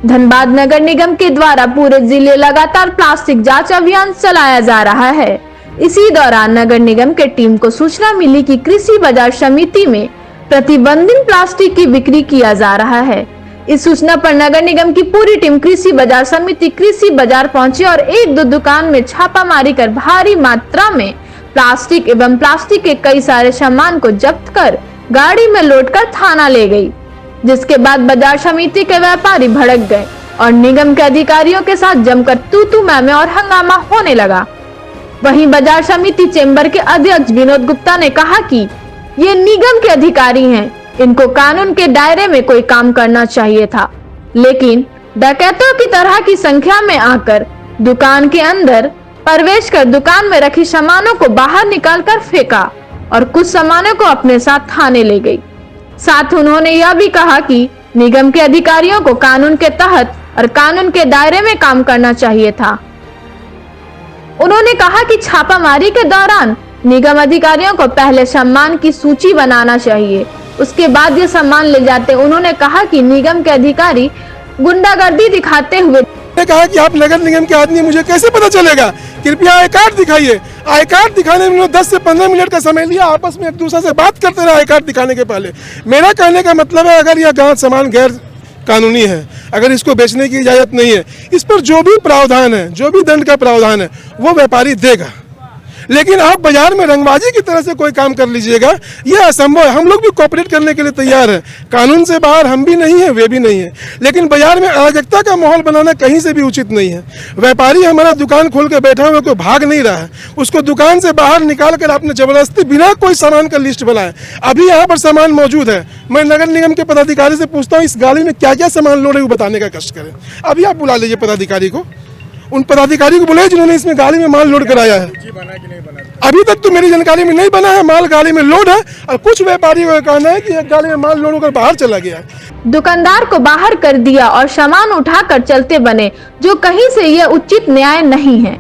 धनबाद नगर निगम के द्वारा पूरे जिले लगातार प्लास्टिक जांच अभियान चलाया जा रहा है। इसी दौरान नगर निगम के टीम को सूचना मिली कि कृषि बाजार समिति में प्रतिबंधित प्लास्टिक की बिक्री किया जा रहा है। इस सूचना पर नगर निगम की पूरी टीम कृषि बाजार समिति कृषि बाजार पहुंची और एक दो दुकान में छापामारी कर भारी मात्रा में प्लास्टिक एवं प्लास्टिक के कई सारे सामान को जब्त कर गाड़ी में लोड कर थाना ले गई, जिसके बाद बाजार समिति के व्यापारी भड़क गए और निगम के अधिकारियों के साथ जमकर तू मैमे और हंगामा होने लगा। वहीं बाजार समिति चेंबर के अध्यक्ष विनोद गुप्ता ने कहा कि ये निगम के अधिकारी हैं, इनको कानून के दायरे में कोई काम करना चाहिए था, लेकिन डकैतों की तरह की संख्या में आकर दुकान के अंदर प्रवेश कर दुकान में रखी सामानों को बाहर निकाल कर फेंका और कुछ सामानों को अपने साथ थाने ले गई। साथ उन्होंने यह भी कहा कि निगम के अधिकारियों को कानून के तहत और कानून के दायरे में काम करना चाहिए था। उन्होंने कहा कि छापामारी के दौरान निगम अधिकारियों को पहले सामान की सूची बनाना चाहिए, उसके बाद ये सामान ले जाते। उन्होंने कहा कि निगम के अधिकारी गुंडागर्दी दिखाते हुए कहा कि आप नगर निगम के आदमी, मुझे कैसे पता चलेगा, कृपया आई कार्ड दिखाइए। आई कार्ड दिखाने में 10 से 15 मिनट का समय लिया, आपस में एक दूसरे से बात करते रहे आई कार्ड दिखाने के पहले। मेरा कहने का मतलब है, अगर यह गांव सामान गैर कानूनी है, अगर इसको बेचने की इजाजत नहीं है, इस पर जो भी प्रावधान है, जो भी दंड का प्रावधान है, वो व्यापारी देगा। लेकिन आप बाजार में रंगबाजी की तरह से कोई काम कर लीजिएगा, यह असंभव है। हम लोग भी कोऑपरेट करने के लिए तैयार हैं, कानून से बाहर हम भी नहीं है, वे भी नहीं है, लेकिन बाजार में अराजकता का माहौल बनाना कहीं से भी उचित नहीं है। व्यापारी हमारा दुकान खोल के बैठा हुआ, कोई भाग नहीं रहा है, उसको दुकान से बाहर निकाल कर आपने जबरदस्ती बिना कोई सामान का लिस्ट बनाए। अभी यहाँ पर सामान मौजूद है, मैं नगर निगम के पदाधिकारी से पूछता हूँ इस गाड़ी में क्या क्या सामान लोड है, वो बताने का कष्ट करें। अभी आप बुला लीजिए पदाधिकारी को, उन पदाधिकारी को बुलाइए जिन्होंने इसमें गाड़ी में माल लोड कराया है। अभी तक तो मेरी जानकारी में नहीं बना है, माल गाड़ी में लोड है और कुछ व्यापारियों का कहना है कि एक गाड़ी में माल लोड होकर बाहर चला गया है। दुकानदार को बाहर कर दिया और सामान उठाकर चलते बने, जो कहीं से यह उचित न्याय नहीं है।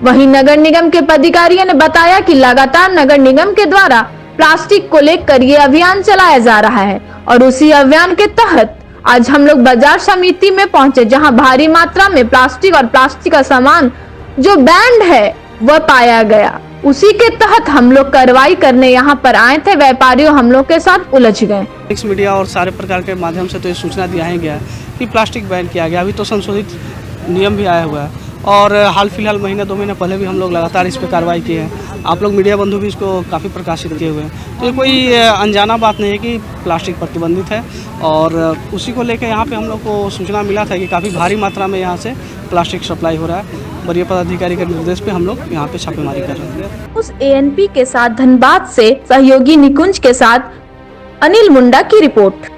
वहीं नगर निगम के पदाधिकारियों ने बताया कि लगातार नगर निगम के द्वारा प्लास्टिक को लेकर ये अभियान चलाया जा रहा है और उसी अभियान के तहत आज हम लोग बाजार समिति में पहुंचे, जहां भारी मात्रा में प्लास्टिक और प्लास्टिक का सामान जो बैंड है वह पाया गया। उसी के तहत हम लोग कार्रवाई करने यहां पर आए थे। व्यापारियों हम लोग के साथ उलझ गए। मिक्स मीडिया और सारे प्रकार के माध्यम से तो ये सूचना दिया ही गया है कि प्लास्टिक बैन किया गया। अभी तो संशोधित नियम भी आया हुआ है और हाल फिलहाल महीने 2 महीने पहले भी हम लोग लगातार इस पर कार्रवाई किए हैं। आप लोग मीडिया बंधु भी इसको काफ़ी प्रकाशित किए हुए हैं। तो ये कोई अनजाना बात नहीं है कि प्लास्टिक प्रतिबंधित है और उसी को लेकर यहाँ पे हम लोग को सूचना मिला था कि काफ़ी भारी मात्रा में यहाँ से प्लास्टिक सप्लाई हो रहा है। वरीय पदाधिकारी के निर्देश पे हम लोग यहाँ पे छापेमारी कर रहे हैं। उस ANP के साथ धनबाद से सहयोगी निकुंज के साथ अनिल मुंडा की रिपोर्ट।